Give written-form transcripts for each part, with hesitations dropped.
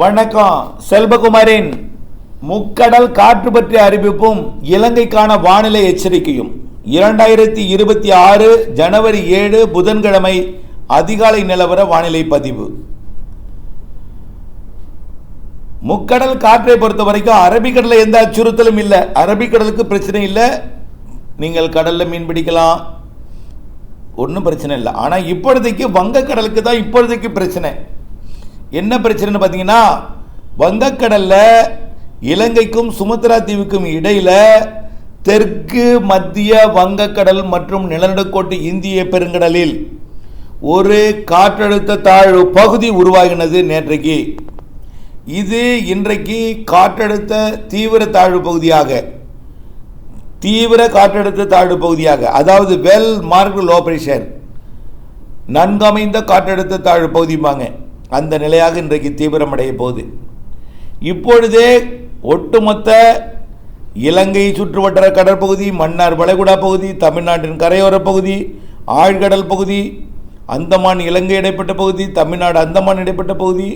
வணக்கம். செல்வகுமாரின் முக்கடல் காற்று பற்றிய அறிவிப்பும் இலங்கைக்கான வானிலை எச்சரிக்கையும் 2026 ஜனவரி 7 புதன்கிழமை அதிகாலை நிலவர வானிலை பதிவு. முக்கடல் காற்றை பொறுத்த வரைக்கும் அரபிக்கடலில் எந்த அச்சுறுத்தலும் இல்லை. அரபிக்கடலுக்கு பிரச்சனை இல்லை. நீங்கள் கடலில் மீன் பிடிக்கலாம், ஒன்றும் பிரச்சனை இல்லை. ஆனால் இப்பொழுதைக்கு வங்கக்கடலுக்கு தான் இப்பொழுதைக்கு பிரச்சனை. என்ன பிரச்சனைன்னு பார்த்தீங்கன்னா, வங்கக்கடலில் இலங்கைக்கும் சுமத்ரா தீவுக்கும் இடையில் தெற்கு மத்திய வங்கக்கடல் மற்றும் நிலநடுக்கோட்டு இந்திய பெருங்கடலில் ஒரு காற்றழுத்த தாழ்வு பகுதி உருவாகினது நேற்றைக்கு. இது இன்றைக்கு காற்றழுத்த தீவிர தாழ்வு பகுதியாக, தீவிர காற்றழுத்த தாழ்வு பகுதியாக, அதாவது வெல் மார்க்டு லோ பிரஷர், நன்கமைந்த காற்றழுத்த தாழ்வு பகுதிப்பாங்க, அந்த நிலையாக இன்றைக்கு தீவிரமடைய போகுது. இப்பொழுதே ஒட்டுமொத்த இலங்கை சுற்றுவட்டார கடற்பகுதி, மன்னார் வளைகுடா பகுதி, தமிழ்நாட்டின் கரையோர பகுதி, ஆழ்கடல் பகுதி, அந்தமான் இலங்கை இடைப்பட்ட பகுதி, தமிழ்நாடு அந்தமான் இடைப்பட்ட பகுதி,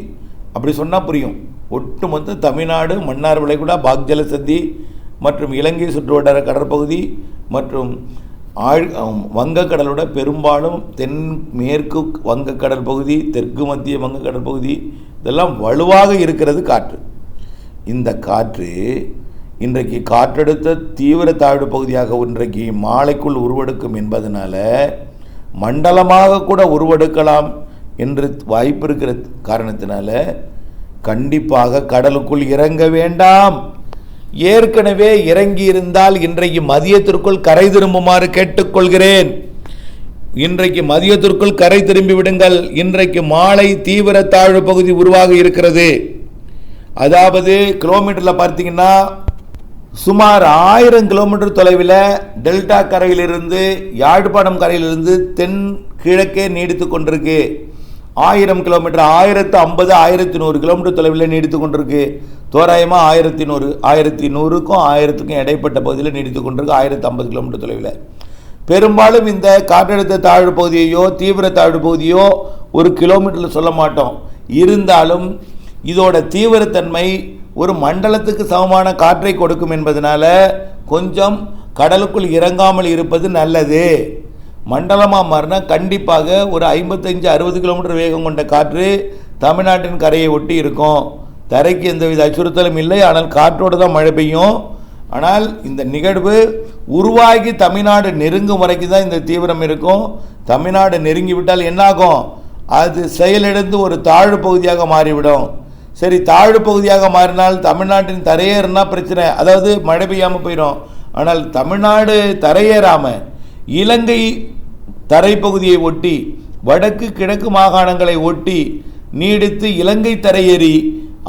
அப்படி சொன்னால் புரியும். ஒட்டுமொத்த தமிழ்நாடு, மன்னார் வளைகுடா, பாக்ஜல சந்தி மற்றும் இலங்கை சுற்றுவட்டார கடற்பகுதி மற்றும் வங்கக்கடலோட பெரும்பாலும் தென்மேற்கு வங்கக்கடல் பகுதி, தெற்கு மத்திய வங்கக்கடல் பகுதி, இதெல்லாம் வலுவாக இருக்கிறது காற்று. இந்த காற்று இன்றைக்கு காற்றழுத்த தீவிர தாழ்வு பகுதியாக இன்றைக்கு மாலைக்குள் உருவெடுக்கும் என்பதனால மண்டலமாக கூட உருவெடுக்கலாம் என்று வாய்ப்பு இருக்கிற காரணத்தினால கண்டிப்பாக கடலுக்குள் இறங்க வேண்டாம். ஏற்கனவே இறங்கி இருந்தால் இன்றைக்கு மதியத்திற்குள் கரை திரும்புமாறு கேட்டுக்கொள்கிறேன். இன்றைக்கு மதியத்திற்குள் கரை திரும்பி விடுங்கள். இன்றைக்கு மாலை தீவிர தாழ்வு பகுதி உருவாக இருக்கிறது. அதாவது கிலோமீட்டரில் பார்த்தீங்கன்னா சுமார் 1000 கிலோமீட்டர் தொலைவில் டெல்டா கரையிலிருந்து, யாழ்ப்பாணம் கரையிலிருந்து தென் கிழக்கே நீடித்து கொண்டிருக்கு. 1000 கிலோமீட்டர், 1050, 1100 கிலோமீட்டர் தொலைவில் நீடித்து கொண்டிருக்கு. தோராயமாக 1100, 1100க்கும் 1000க்கும் இடைப்பட்ட பகுதியில் நீடித்து கொண்டிருக்கு. 1050 கிலோமீட்டர் தொலைவில். பெரும்பாலும் இந்த காற்றழுத்த தாழ்வு பகுதியையோ தீவிர தாழ்வு பகுதியோ ஒரு கிலோமீட்டரில் சொல்ல மாட்டோம். இருந்தாலும் இதோட தீவிரத்தன்மை ஒரு மண்டலத்துக்கு சமமான காற்றை கொடுக்கும் என்பதனால கொஞ்சம் கடலுக்குள் இறங்காமல் இருப்பது நல்லது. மண்டலமாக மாறினா கண்டிப்பாக ஒரு 55-60 கிலோமீட்டர் வேகம் கொண்ட காற்று தமிழ்நாட்டின் கரையை ஒட்டி இருக்கும். தரைக்கு எந்தவித அச்சுறுத்தலும் இல்லை. ஆனால் காற்றோடு தான் மழை பெய்யும். ஆனால் இந்த நிகழ்வு உருவாகி தமிழ்நாடு நெருங்கும் வரைக்கும் தான் இந்த தீவிரம் இருக்கும். தமிழ்நாடு நெருங்கிவிட்டால் என்னாகும்? அது செயலிழந்து ஒரு தாழ்வு பகுதியாக மாறிவிடும். சரி, தாழ்வு பகுதியாக மாறினால் தமிழ்நாட்டின் தரையேறினா பிரச்சனை, அதாவது மழை பெய்யாமல் போயிடும். ஆனால் தமிழ்நாடு தரையேறாமல் இலங்கை தரைப்பகுதியை ஒட்டி, வடக்கு கிழக்கு மாகாணங்களை ஒட்டி நீடித்து இலங்கை தரையேறி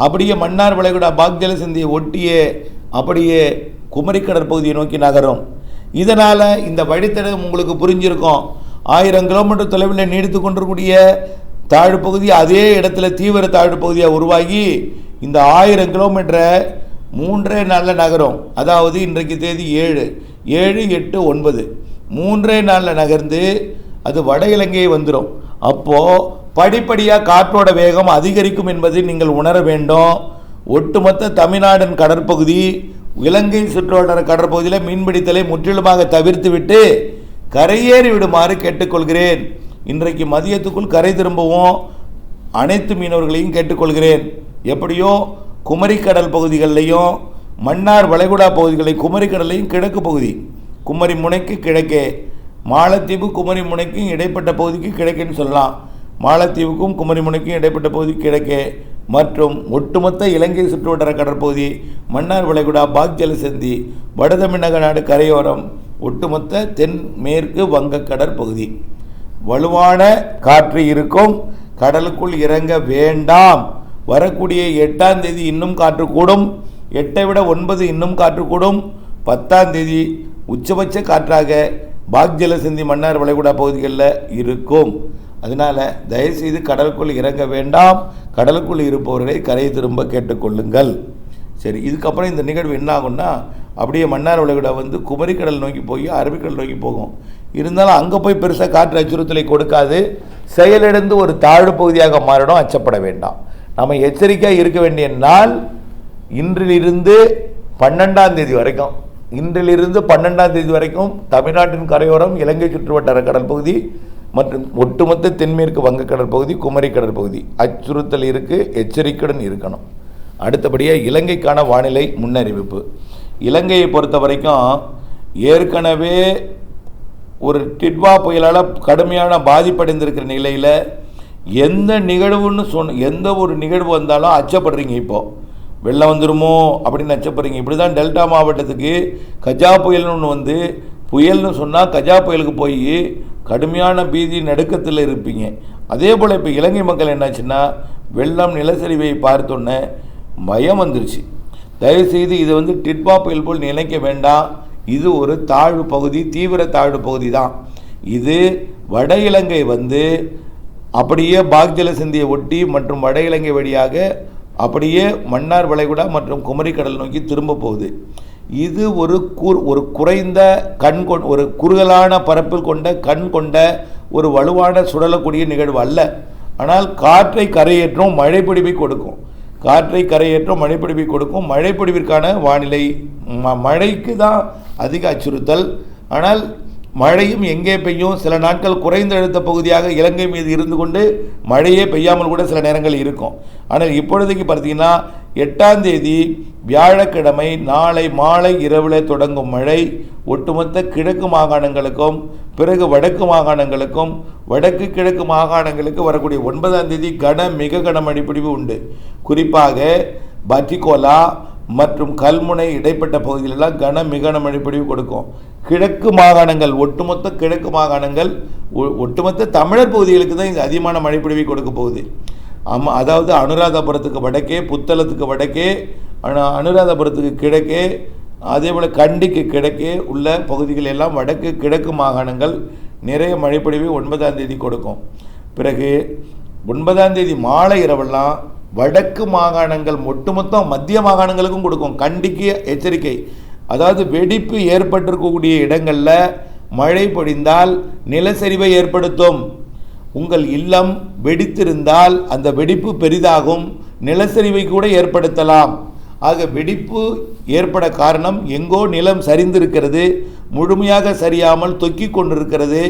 அப்படியே மன்னார் வளைகுடா பாக்ஜல சந்தியை ஒட்டிய அப்படியே குமரி கடற்பகுதியை நோக்கி நகரும். இதனால் இந்த வழித்தடம் உங்களுக்கு புரிஞ்சிருக்கும். 1000 கிலோமீட்டர் தொலைவில் நீடித்து கொண்டிருக்கூடிய தாழ்வு பகுதி அதே இடத்துல தீவிர தாழ்வு பகுதியாக உருவாகி இந்த 1000 கிலோமீட்டரை 3 நாளில் நகரும். அதாவது இன்றைக்கு தேதி 7, 8, 9 3 நாளில் நகர்ந்து அது வட இலங்கையை வந்துடும். அப்போது படிப்படியாக காற்றோட வேகம் அதிகரிக்கும் என்பதை நீங்கள் உணர வேண்டும். ஒட்டுமொத்த தமிழ்நாட்டின் கடற்பகுதி, இலங்கை சுற்றுவட்டார கடற்பகுதியில் மீன்பிடித்தலை முற்றிலுமாக தவிர்த்து விட்டு கரையேறி விடுமாறு கேட்டுக்கொள்கிறேன். இன்றைக்கு மதியத்துக்குள் கரை திரும்பவும் அனைத்து மீனவர்களையும் கேட்டுக்கொள்கிறேன். எப்படியோ குமரி கடல் பகுதிகளிலையும் மன்னார் வளைகுடா பகுதிகளையும், குமரி கடலையும் கிழக்கு பகுதி, குமரி முனைக்கு கிழக்கே, மாலத்தீவு குமரி முனைக்கும் இடைப்பட்ட பகுதிக்கு கிழக்கேன்னு சொல்லலாம். மாலத்தீவுக்கும் குமரி முனைக்கும் இடைப்பட்ட பகுதி கிழக்கே மற்றும் ஒட்டுமொத்த இலங்கை சுற்றுவட்டார கடற்பகுதி, மன்னார் வளைகுடா, பாக்ஜல சந்தி, வடதமிழக நாடு கரையோரம், ஒட்டுமொத்த தென்மேற்கு வங்க கடற்பகுதி வலுவான காற்று இருக்கும். கடலுக்குள் இறங்க வேண்டாம். வரக்கூடிய 8ஆம் தேதி இன்னும் காற்று கூடும். 8ஐ விட 9 இன்னும் காற்று கூடும். 10ஆம் தேதி உச்சபட்ச காற்றாக பாக்ஜல சந்தி, மன்னார் வளைகுடா பகுதிகளில் இருக்கும். அதனால் தயவுசெய்து கடலுக்குள் இறங்க வேண்டாம். கடலுக்குள் இருப்பவர்களை கரை திரும்ப கேட்டுக்கொள்ளுங்கள். சரி, இதுக்கப்புறம் இந்த நிகழ்வு என்ன ஆகும்னா, அப்படியே மன்னார் வளைகுடா வந்து குமரிக்கடல் நோக்கி போய் அரபிக்கடல் நோக்கி போகும். இருந்தாலும் அங்கே போய் பெருசாக காற்று அச்சுறுத்தலை கொடுக்காது. செயலிழந்து ஒரு தாழ்வு பகுதியாக மாறிடும். அச்சப்பட வேண்டாம். நம்ம எச்சரிக்கையாக இருக்க வேண்டிய நாள் இன்றிலிருந்து 12ஆம் தேதி வரைக்கும். இன்றிலிருந்து 12ஆம் தேதி வரைக்கும் தமிழ்நாட்டின் கரையோரம், இலங்கை சுற்றுவட்டார கடல் பகுதி மற்றும் ஒட்டுமொத்த தென்மேற்கு வங்கக்கடல் பகுதி, குமரி கடல் பகுதி அச்சுறுத்தல் இருக்குது, எச்சரிக்கையுடன் இருக்கணும். அடுத்தபடியாக இலங்கைக்கான வானிலை முன்னறிவிப்பு. இலங்கையை பொறுத்த வரைக்கும் ஏற்கனவே ஒரு டிட்வா புயலால் கடுமையான பாதிப்படைந்திருக்கிற நிலையில் எந்த ஒரு நிகழ்வு வந்தாலும் அச்சப்படுறீங்க. இப்போது வெள்ளம் வந்துடுமோ அப்படின்னு அச்சப்படுறீங்க. இப்படி தான் டெல்டா மாவட்டத்துக்கு கஜா புயல்னு ஒன்று வந்து, புயல்னு சொன்னால் கஜா புயலுக்கு போய் கடுமையான பீதி நடுக்கத்தில் இருப்பீங்க. அதே போல் இப்போ இலங்கை மக்கள் என்னாச்சுன்னா, வெள்ளம் நிலச்சரிவை பார்த்தோன்னே பயம் வந்துருச்சு. தயவுசெய்து இது வந்து டிட்வா புயல் போல் நினைக்க வேண்டாம். இது ஒரு தாழ்வு பகுதி, தீவிர தாழ்வு பகுதி தான். இது வட இலங்கை வந்து அப்படியே பாக்ஜல சந்தியை ஒட்டி மற்றும் வட இலங்கை வழியாக அப்படியே மன்னார் வளைகுடா மற்றும் குமரி கடல் நோக்கி திரும்ப போகுது. இது ஒரு குறைந்த ஒரு குறுகலான பரப்பில் கொண்ட கண் கொண்ட ஒரு வலுவான சுழலக்கூடிய நிகழ்வு அல்ல. ஆனால் காற்றை கரையேற்றும் மழைப்பிடிப்பை கொடுக்கும். மழைப்பிடிவிற்கான வானிலை, மழைக்கு தான் அதிக அச்சுறுத்தல். ஆனால் மழையும் எங்கே பெய்யும், சில நாட்கள் குறைந்த அழுத்த பகுதியாக இலங்கை மீது இருந்து கொண்டு மழையே பெய்யாமல் கூட சில நேரங்கள் இருக்கும். ஆனால் இப்பொழுதைக்கு பார்த்தீங்கன்னா 8ஆம் தேதி வியாழக்கிழமை நாளை மாலை இரவில் தொடங்கும் மழை ஒட்டுமொத்த கிழக்கு மாகாணங்களுக்கும் பிறகு வடக்கு மாகாணங்களுக்கும் வடக்கு கிழக்கு மாகாணங்களுக்கு வரக்கூடிய 9ஆம் தேதி மிக கனமழை பொழிவு உண்டு. குறிப்பாக பட்டிகோலா மற்றும் கல்முனை இடைப்பட்ட பகுதிகளெல்லாம் மிக கனமழை பொழிவு கொடுக்கும். கிழக்கு மாகாணங்கள், ஒட்டுமொத்த கிழக்கு மாகாணங்கள், ஒட்டுமொத்த தமிழர் பகுதிகளுக்கு தான் இது அதிகமான மழைப்பொழிவை கொடுக்க போகுது. அதாவது அனுராதபுரத்துக்கு வடக்கே, புத்தளத்துக்கு வடக்கே, அனுராதபுரத்துக்கு கிழக்கே, அதே போல் கண்டிக்கு கிழக்கே உள்ள பகுதிகள் எல்லாம் வடக்கு கிழக்கு மாகாணங்கள் நிறைய மழைப்பொழிவை 9ஆம் தேதி கொடுக்கும். பிறகு 9ஆம் தேதி மாலை இரவெல்லாம் வடக்கு மாகாணங்கள் ஒட்டுமொத்தம் மத்திய மாகாணங்களுக்கும் கொடுக்கும். கண்டிக்கு எச்சரிக்கை. அதாவது வெடிப்பு ஏற்பட்டிருக்கக்கூடிய இடங்களில் மழை பொழிந்தால் நிலச்சரிவை ஏற்படுத்தும். உங்கள் இல்லம் வெடித்திருந்தால் அந்த வெடிப்பு பெரிதாகும், நிலச்சரிவை கூட ஏற்படுத்தலாம். ஆக வெடிப்பு ஏற்பட காரணம், எங்கோ நிலம் சரிந்திருக்கிறது, முழுமையாக சரியாமல் தொக்கி கொண்டிருக்கிறது.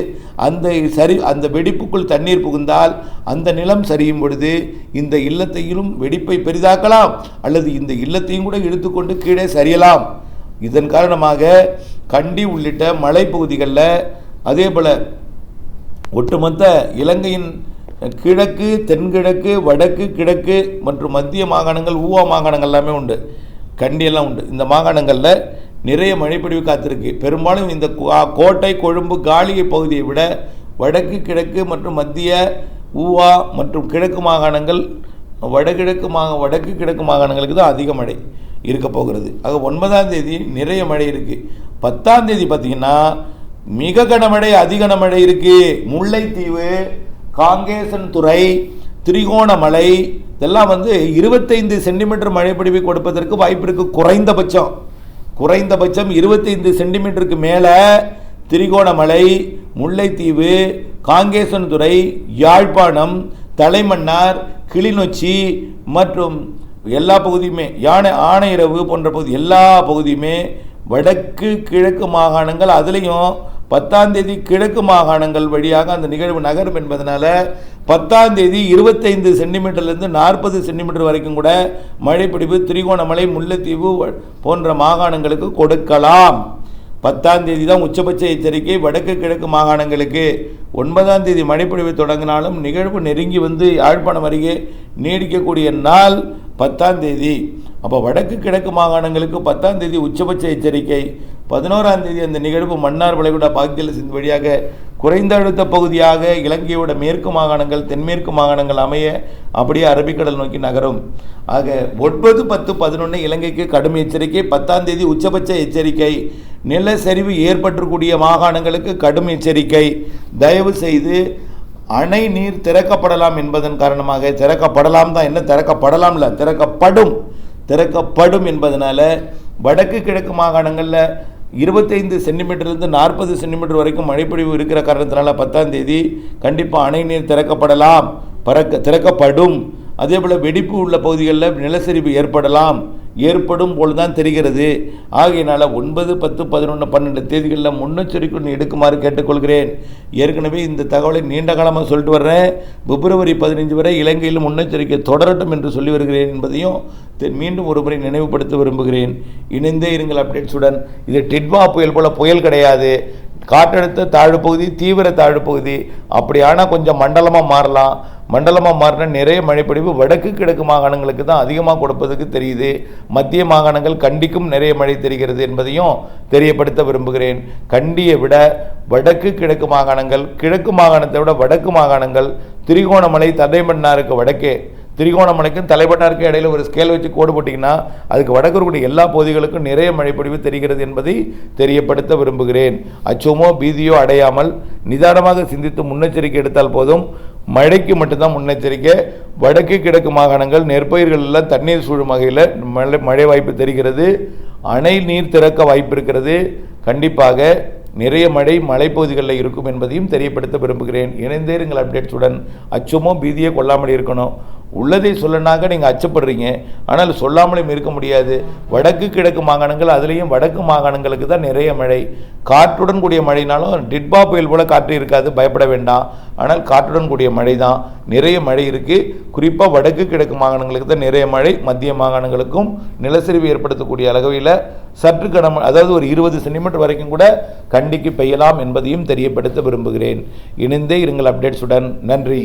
அந்த வெடிப்புக்குள் தண்ணீர் புகுந்தால் அந்த நிலம் சரியும் பொழுது இந்த இல்லத்தையும் வெடிப்பை பெரிதாக்கலாம், அல்லது இந்த இல்லத்தையும் கூட இழுத்துக்கொண்டு கீழே சரியலாம். இதன் காரணமாக கண்டி உள்ளிட்ட மலைப்பகுதிகளில், அதே போல் ஒட்டுமொத்த இலங்கையின் கிழக்கு, தென்கிழக்கு, வடக்கு, கிழக்கு மற்றும் மத்திய மாகாணங்கள், ஊவா மாகாணங்கள் எல்லாமே உண்டு, கண்டியெல்லாம் உண்டு. இந்த மாகாணங்களில் நிறைய மழைப்பொழிவு காத்திருக்கு. பெரும்பாலும் இந்த கோட்டை, கொழும்பு, காலிகை பகுதியை விட வடக்கு, கிழக்கு மற்றும் மத்திய, ஊவா மற்றும் கிழக்கு மாகாணங்கள், வடக்கு கிழக்கு மாகாணங்களுக்கு தான் அதிக மழை இருக்க போகிறது. ஆக 9ஆம் தேதி நிறைய மழை இருக்குது. 10ஆம் தேதி பார்த்திங்கன்னா மிக கனமழை, அதிகனமழை இருக்குது. முல்லைத்தீவு, காங்கேசன் துறை, திரிகோணமலை இதெல்லாம் 25 சென்டிமீட்டர் மழைப்பொழிவை கொடுப்பதற்கு வாய்ப்பு இருக்குது. குறைந்தபட்சம் 25 சென்டிமீட்டருக்கு மேலே திரிகோணமலை, முல்லைத்தீவு, காங்கேசன் துறை, யாழ்ப்பாணம், தலைமன்னார், கிளிநொச்சி மற்றும் எல்லா பகுதியுமே, ஆணையரவு போன்ற பகுதி எல்லா பகுதியுமே வடக்கு கிழக்கு மாகாணங்கள், அதுலேயும் 10ஆம் தேதி கிழக்கு மாகாணங்கள் வழியாக அந்த நிகழ்வு நகரும் என்பதனால 10ஆம் தேதி 25 சென்டிமீட்டர்லேருந்து 40 சென்டிமீட்டர் வரைக்கும் கூட மழைப்பிடிப்பு திரிகோணமலை, முல்லைத்தீவு போன்ற மாகாணங்களுக்கு கொடுக்கலாம். 10ஆம் தேதி தான் உச்சபட்ச எச்சரிக்கை வடக்கு கிழக்கு மாகாணங்களுக்கு. 9ஆம் தேதி மழைப்பொழிவு தொடங்கினாலும் நிகழ்வு நெருங்கி யாழ்ப்பாணம் அருகே நீடிக்கக்கூடிய நாள் 10ஆம் தேதி. அப்போ வடக்கு கிழக்கு மாகாணங்களுக்கு 10ஆம் தேதி உச்சபட்ச எச்சரிக்கை. 11ஆம் தேதி அந்த நிகழ்வு மன்னார் வளைகுடா பாக்ஜல சிந்து வழியாக குறைந்த அழுத்த பகுதியாக இலங்கையோட மேற்கு மாகாணங்கள், தென்மேற்கு மாகாணங்கள் அமைய அப்படியே அரபிக்கடல் நோக்கி நகரும். ஆக 9, 10, 11 இலங்கைக்கு கடும் எச்சரிக்கை. 10ஆம் தேதி உச்சபட்ச எச்சரிக்கை. நிலச்சரிவு ஏற்பட்டிருக்கூடிய மாகாணங்களுக்கு கடும் எச்சரிக்கை. தயவு செய்து அணை நீர் திறக்கப்படலாம் என்பதன் காரணமாக, திறக்கப்படலாம் தான், என்ன திறக்கப்படலாம்ல, திறக்கப்படும் என்பதனால வடக்கு கிழக்கு மாகாணங்களில் 25 சென்டிமீட்டர்லேருந்து 40 சென்டிமீட்டர் வரைக்கும் மழைப்பொழிவு இருக்கிற காரணத்தினால 10ஆம் தேதி கண்டிப்பாக அணை நீர் திறக்கப்படும். அதே போல் வெடிப்பு உள்ள பகுதிகளில் நிலச்சரிவு ஏற்படும் போல் தான் தெரிகிறது. ஆகையினால் 9, 10, 11, 12 தேதிகளில் முன்னெச்சரிக்கை எடுக்குமாறு கேட்டுக்கொள்கிறேன். ஏற்கனவே இந்த தகவலை நீண்ட காலமாக சொல்லிட்டு வர்றேன். பிப்ரவரி 15 வரை இலங்கையில் முன்னெச்சரிக்கை தொடரட்டும் என்று சொல்லி வருகிறேன் என்பதையும் மீண்டும் ஒரு முறை நினைவுபடுத்த விரும்புகிறேன். இணைந்தே இருங்கள் அப்டேட்ஸுடன். இது டிட்வா புயல் போல புயல் கிடையாது. காற்றழுத்த தாழ்வு பகுதி, தீவிர தாழ்வு பகுதி. அப்படியானால் கொஞ்சம் மண்டலமாக மாறலாம். மண்டலமாக மாறின நிறைய மழைப்பொழிவு வடக்கு கிழக்கு மாகாணங்களுக்கு தான் அதிகமாக கொடுப்பதுக்கு தெரியுது. மத்திய மாகாணங்கள் கண்டிக்கும் நிறைய மழை தெரிகிறது என்பதையும் தெரியப்படுத்த விரும்புகிறேன். கண்டியை விட வடக்கு கிழக்கு மாகாணங்கள், கிழக்கு மாகாணத்தை விட வடக்கு மாகாணங்கள், திரிகோணமலை தடைமன்னாருக்கு வடக்கே, திரிகோணமலைக்கும் தலைப்பட்டாருக்கும் இடையில ஒரு ஸ்கேல் வச்சு கோடு போட்டிங்கன்னா அதுக்கு வடக்கு இருக்கக்கூடிய எல்லா பகுதிகளுக்கும் நிறைய மழைப்பொழிவு தெரிகிறது என்பதை தெரியப்படுத்த விரும்புகிறேன். அச்சமோ பீதியோ அடையாமல் நிதானமாக சிந்தித்து முன்னெச்சரிக்கை எடுத்தால் போதும். மழைக்கு மட்டும்தான் முன்னெச்சரிக்கை. வடக்கு கிழக்கு மாகாணங்கள் நெற்பயிர்களில் தண்ணீர் சூழும் வகையில் மழை வாய்ப்பு தெரிகிறது. அணை நீர் திறக்க வாய்ப்பு இருக்கிறது. கண்டிப்பாக நிறைய மலைப்பகுதிகளில் இருக்கும் என்பதையும் தெரியப்படுத்த விரும்புகிறேன். இணைந்தே இருங்கள் அப்டேட்ஸுடன். அச்சமோ பீதியே கொள்ளாமல் இருக்கணும். உள்ளதை சொல்லனாக்க நீங்கள் அச்சப்படுறீங்க, ஆனால் சொல்லாமலும் இருக்க முடியாது. வடக்கு கிழக்கு மாகாணங்கள், அதுலேயும் வடக்கு மாகாணங்களுக்கு தான் நிறைய மழை. காற்றுடன் கூடிய மழைனாலும் டிட்வா புயல் போல காற்று இருக்காது, பயப்பட வேண்டாம். ஆனால் காற்றுடன் கூடிய மழை தான், நிறைய மழை இருக்குது. குறிப்பாக வடக்கு கிழக்கு மாகாணங்களுக்கு தான் நிறைய மழை. மத்திய மாகாணங்களுக்கும் நிலச்சரிவு ஏற்படுத்தக்கூடிய அளவில் சற்று அதாவது ஒரு 20 சென்டிமீட்டர் வரைக்கும் கூட கண்டிக்கு பெய்யலாம் என்பதையும் தெரியப்படுத்த விரும்புகிறேன். இணைந்தே இருங்கள் அப்டேட்ஸுடன். நன்றி.